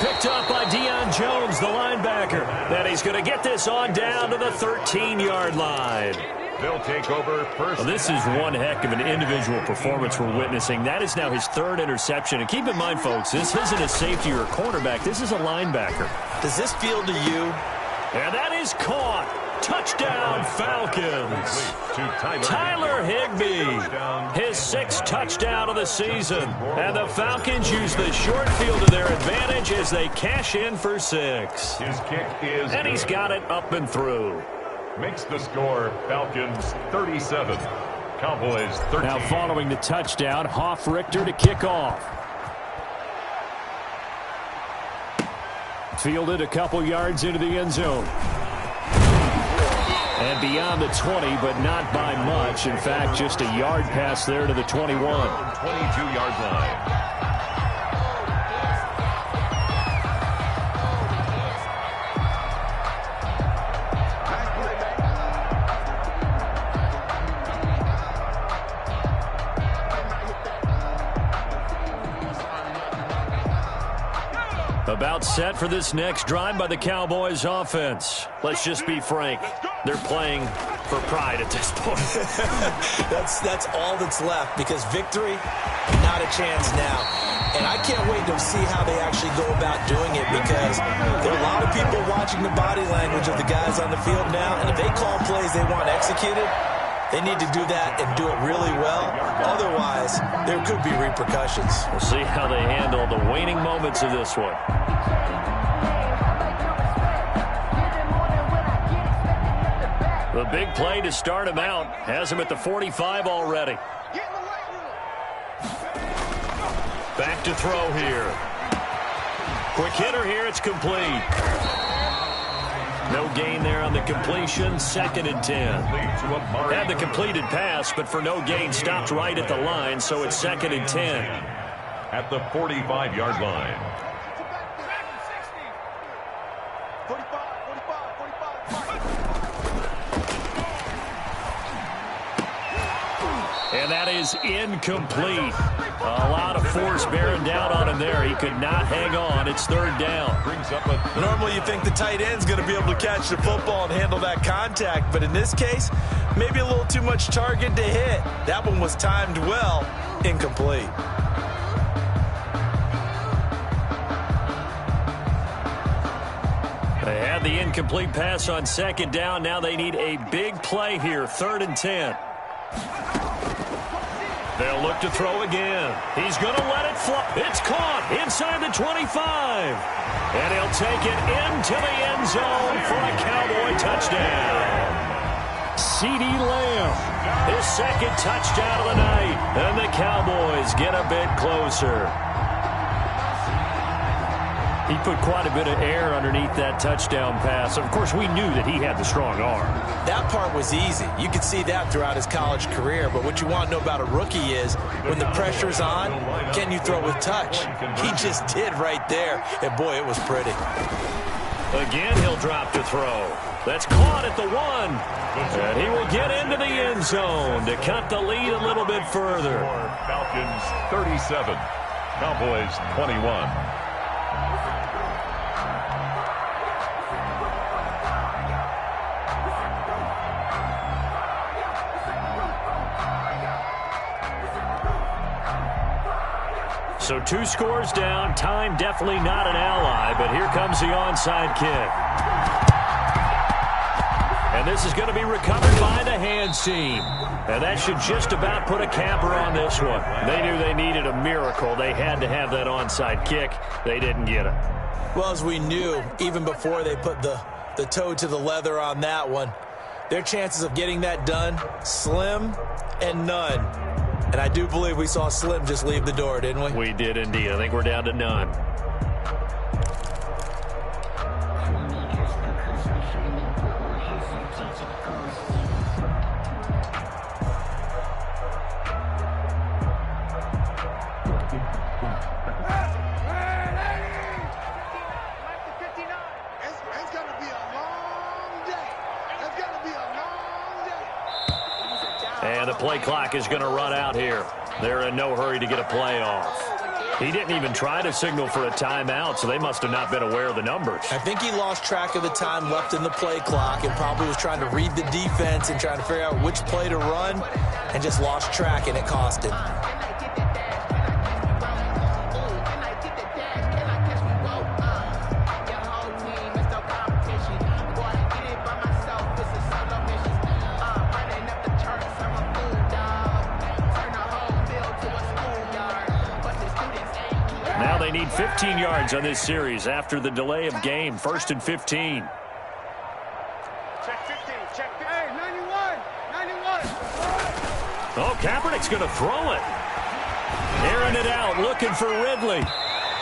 Picked up by Deion Jones, the linebacker. And he's going to get this on down to the 13-yard line. They'll take over first. Well, this is one heck of an individual performance we're witnessing. That is now his third interception. And keep in mind, folks, this isn't a safety or a cornerback. This is a linebacker. Does this feel to you? And that is caught. Touchdown, Falcons. Tyler Higbee, his sixth touchdown of the season. And the Falcons use the short field to their advantage as they cash in for 6. His kick is and he's got it up and through. Makes the score Falcons 37, Cowboys 13. Now following the touchdown, Hoff-Richter to kick off. Fielded a couple yards into the end zone. And beyond the 20, but not by much. In fact, just a yard pass there to the 21. 22-yard line. About set for this next drive by the Cowboys offense. Let's just be frank. They're playing for pride at this point. That's all that's left, because victory, not a chance now. And I can't wait to see how they actually go about doing it, because there are a lot of people watching the body language of the guys on the field now, and if they call plays they want executed, they need to do that and do it really well. Otherwise, there could be repercussions. We'll see how they handle the waning moments of this one. The big play to start him out has him at the 45 already. Back to throw here. Quick hitter here. It's complete. No gain there on the completion. 2nd and 10. Had the completed pass, but for no gain, stopped right at the line, so it's 2nd and 10. At the 45-yard line. And that is incomplete. A lot of force bearing down on him there. He could not hang on. It's 3rd down. Normally you think the tight end's going to be able to catch the football and handle that contact, but in this case, maybe a little too much target to hit. That one was timed well. Incomplete. They had the incomplete pass on 2nd down. Now they need a big play here. 3rd and 10. They'll look to throw again. He's going to let it fly. It's caught inside the 25. And he'll take it into the end zone for a Cowboy touchdown. CeeDee Lamb, his 2nd touchdown of the night. And the Cowboys get a bit closer. He put quite a bit of air underneath that touchdown pass. Of course, we knew that he had the strong arm. That part was easy. You could see that throughout his college career. But what you want to know about a rookie is when the pressure's on, can you throw with touch? He just did right there. And, boy, it was pretty. Again, he'll drop to throw. That's caught at the 1. And he will get into the end zone to cut the lead a little bit further. Falcons 37, Cowboys 21. So 2 scores down. Time definitely not an ally, but here comes the onside kick. And this is going to be recovered by the hands team. And that should just about put a capper on this one. They knew they needed a miracle. They had to have that onside kick. They didn't get it. Well, as we knew, even before they put the toe to the leather on that one, their chances of getting that done, slim and none. And I do believe we saw Slim just leave the door, didn't we? We did indeed. I think we're down to none. And the play clock is going to run out here. They're in no hurry to get a play off. He didn't even try to signal for a timeout, so they must have not been aware of the numbers. I think he lost track of the time left in the play clock and probably was trying to read the defense and trying to figure out which play to run and just lost track, and it cost him. Now they need 15 yards on this series after the delay of game. 1st and 15. Check 15. Check 15. Hey, 91. 91. Oh, Kaepernick's going to throw it. Airing it out, looking for Ridley.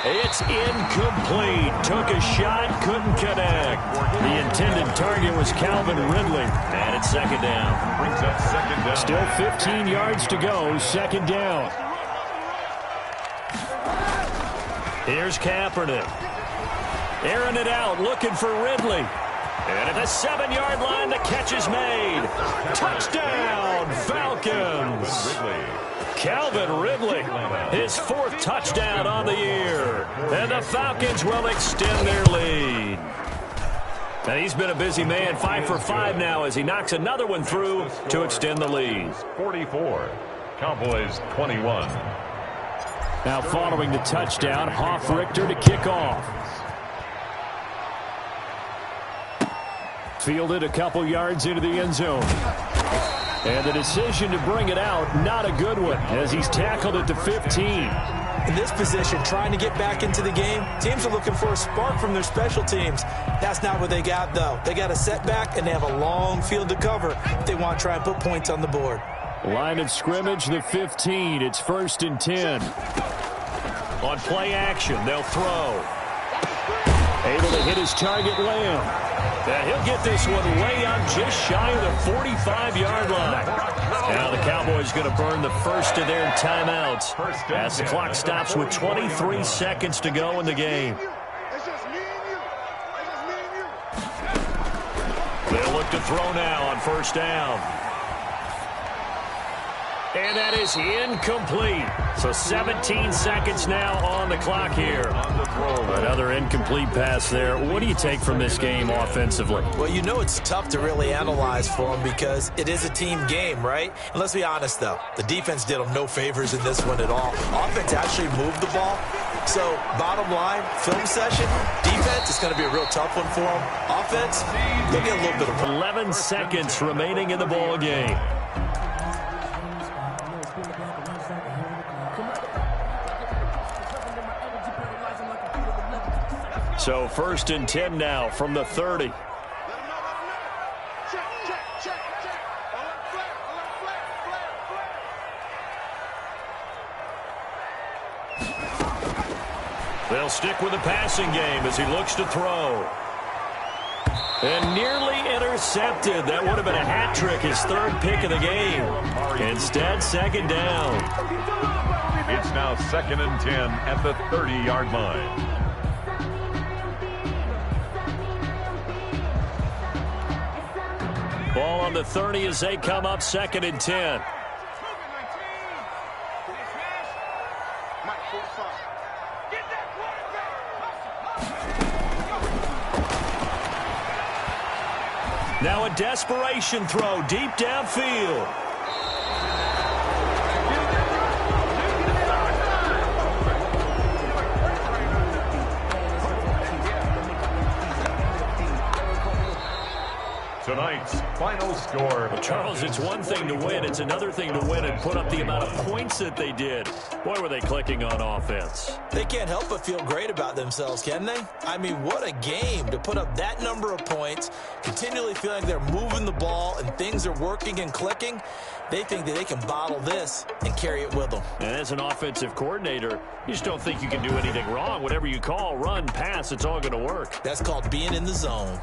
It's incomplete. Took a shot, couldn't connect. The intended target was Calvin Ridley. And it's second down. Brings up second down. Still 15 yards to go. Second down. Here's Kaepernick. Airing it out, looking for Ridley. And at the 7-yard line, the catch is made. Touchdown, Falcons. Calvin Ridley, his 4th touchdown on the year. And the Falcons will extend their lead. And he's been a busy man, 5 for 5 now as he knocks another one through to extend the lead. 44, Cowboys 21. Now following the touchdown, Hoff-Richter to kick off. Fielded a couple yards into the end zone. And the decision to bring it out, not a good one, as he's tackled at the 15. In this position, trying to get back into the game, teams are looking for a spark from their special teams. That's not what they got, though. They got a setback, and they have a long field to cover if they want to try and put points on the board. Line of scrimmage, the 15. It's 1st and 10. On play action, they'll throw. Able to hit his target, Lamb. And he'll get this one way up just shy of the 45-yard line. Now the Cowboys going to burn the first of their timeouts as the clock stops with 23 seconds to go in the game. They'll look to throw now on 1st down. And that is incomplete. So 17 seconds now on the clock here. Another incomplete pass there. What do you take from this game offensively? Well, you know it's tough to really analyze for them because it is a team game, right? And let's be honest, though. The defense did them no favors in this one at all. Offense actually moved the ball. So, bottom line, film session, defense is going to be a real tough one for them. Offense, they'll get a little bit of... 11 seconds remaining in the ball game. So 1st and 10 now from the 30. They'll stick with the passing game as he looks to throw. And nearly intercepted. That would have been a hat trick, his 3rd pick of the game. Instead, second down. It's now 2nd and 10 at the 30-yard line. Ball on the 30 as they come up 2nd and 10. Now a desperation throw deep downfield. Tonight, Saints. Final score. Well, Charles, it's one thing to win. It's another thing to win and put up the amount of points that they did. Boy, were they clicking on offense. They can't help but feel great about themselves, can they? I mean, what a game to put up that number of points, continually feeling they're moving the ball and things are working and clicking. They think that they can bottle this and carry it with them. And as an offensive coordinator, you just don't think you can do anything wrong. Whatever you call, run, pass, it's all going to work. That's called being in the zone.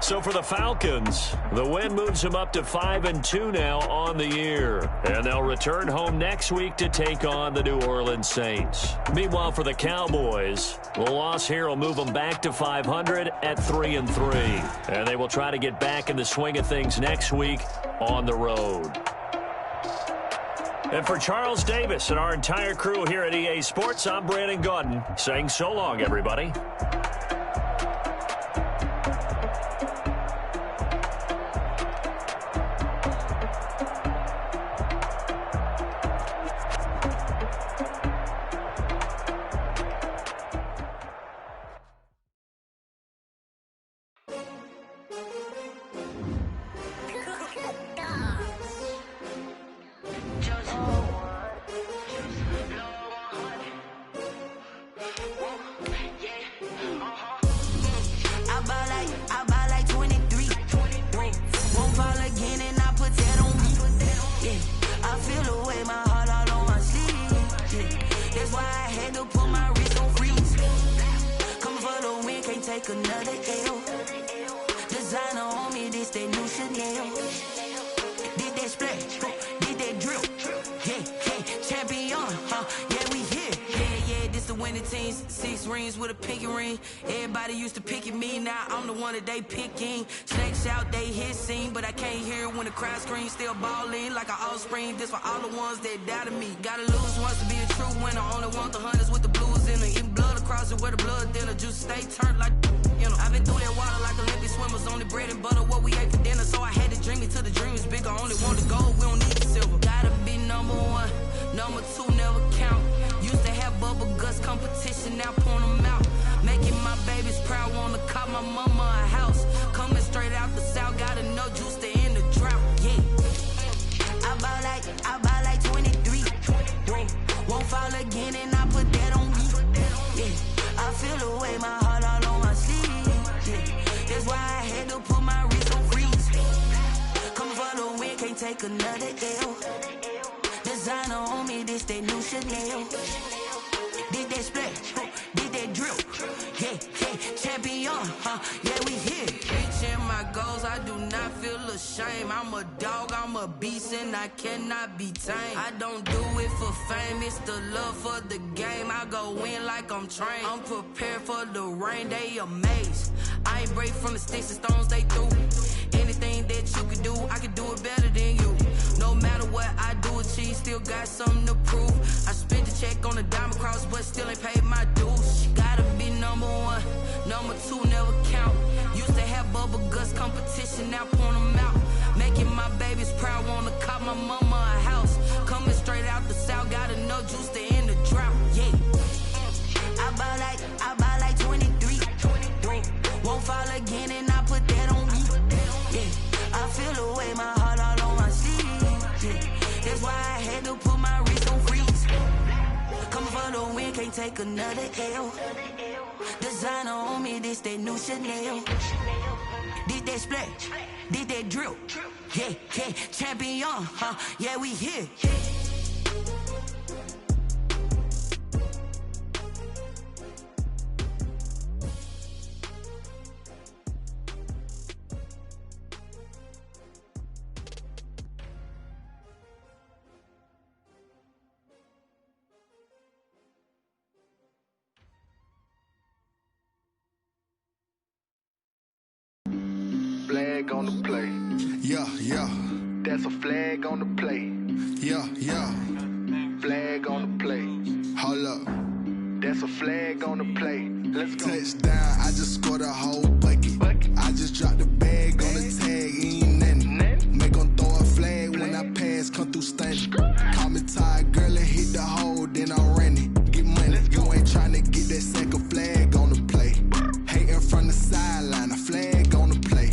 So for the Falcons, the win moves them up to 5-2 now on the year. And they'll return home next week to take on the New Orleans Saints. Meanwhile, for the Cowboys, the loss here will move them back to 500 at 3-3. And they will try to get back in the swing of things next week on the road. And for Charles Davis and our entire crew here at EA Sports, I'm Brandon Gaudin saying so long, everybody. They picking snakes out, they hissing, but I can't hear when the crowd screams. Still balling like an offspring. This for all the ones that doubted me. Gotta lose once to be a true winner. Only want the hunters with the blues in it. Eating blood across it where the blood thinner. Juice stay turned like, you know. I've been through that water like Olympic swimmers. Only bread and butter what we ate for dinner. So I had to dream it till the dream is bigger. Only want the gold, we don't need the silver. Gotta be number one, number two never count. Used to have bubble guts competition, now point them out. Making my babies proud, wanna call my mama a house. Coming straight out the south, gotta know juice to end the drought, yeah. I buy like 23. Won't fall again and I put that on me, yeah. I feel the way, my heart all on my sleeve, yeah. That's why I had to put my wrist on freeze. Coming for the win, can't take another L. Designer on me, this that new Chanel. Did that splash, did that drill, yeah, champion, yeah, we here. Reaching my goals, I do not feel ashamed. I'm a dog, I'm a beast, and I cannot be tamed. I don't do it for fame, it's the love for the game. I go in like I'm trained. I'm prepared for the rain, they amazed. I ain't break from the sticks and stones they threw. Anything that you could do, I could do it better than you. No matter what I do, achieve, still got something to prove. I spent the check on the diamond cross, but still ain't paid my dues. Gotta be number one, number two never count. Used to have bubble guts competition, now point them out. Making my babies proud, wanna call my mama a house. Coming straight out the south, gotta know juice to end the drought, yeah. I buy like 23. Won't fall again and I put that on me, yeah. I feel the way, my heart all on my sleeve, yeah. That's why I had to put my wrist on freeze. Coming for the win, can't take another L. Designer on me, this that new Chanel. Did that splash, did that drill, yeah, champion, yeah, we here. Flag on the play. Yeah. That's a flag on the play. Yeah. Flag on the play. Hold up. That's a flag on the play. Let's go. Touchdown, I just scored a whole bucket. I just dropped the bag on the tag, ain't nothing. Make 'em throw a flag when I pass, come through stunning. Call me tired, girl, and hit the hole, then I'm running. Get money, you ain't tryna get that second flag on the play. Hating from the sideline, a flag on the play.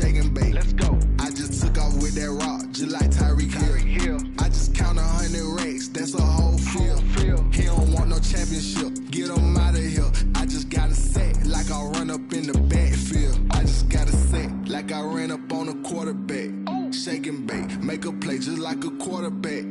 shake and bake. Let's go. I just took off with that rock, just like Tyreek Hill. I just count 100 racks, that's a whole field. He don't want no championship, get him out of here. I just gotta set like I run up in the backfield. I just gotta set like I ran up on a quarterback. Shake and bake, make a play just like a quarterback.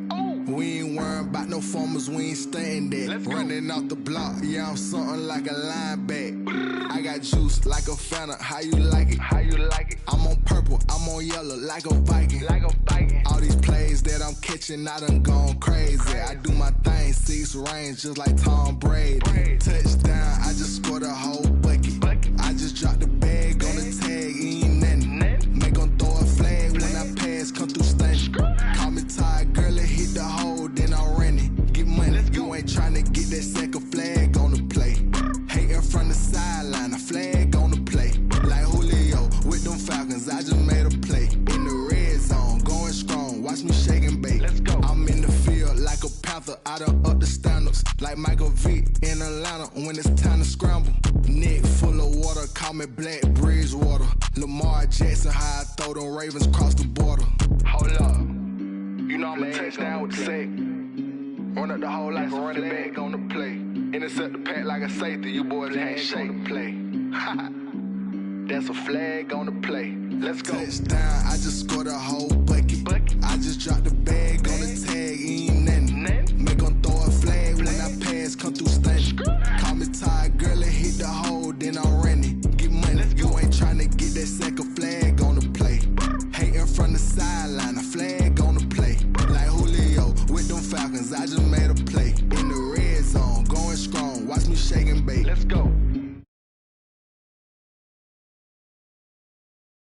We ain't worrying about no formers, we ain't staying there. Running off the block, yeah, I'm something like a linebacker. I got juice like a Fanta, how you like it? How you like it? I'm on purple, I'm on yellow like a Viking. Like a Viking. All these plays that I'm catching, I done gone crazy. I do my thing, 6 range just like Tom Brady. Touchdown, I just scored a whole bucket. I just dropped the bag on the tag, ain't nothing. Make 'em throw a flag when I pass, come through stunning. Call me tired, girl, it hit the hole, then I ran it. Get money, you ain't tryna get that second flag on the play. Hating from the sideline, a flag on the play. Like Julio with them Falcons, I just made a play. In the red zone, going strong, watch me shake and bake. Let's go. I'm in the field like a panther, I done up the standards. Like Michael Vick in Atlanta when it's time to scramble. Neck full of water, call me Black Bridgewater. Lamar Jackson, how I throw them Ravens cross the border. Hold up. You know I'm a touchdown with the sack. Run up the hole like a running back on the play. Intercept the pack like a safety. You boys can't shake the play. That's a flag on the play. Let's go. Touchdown, I just scored a whole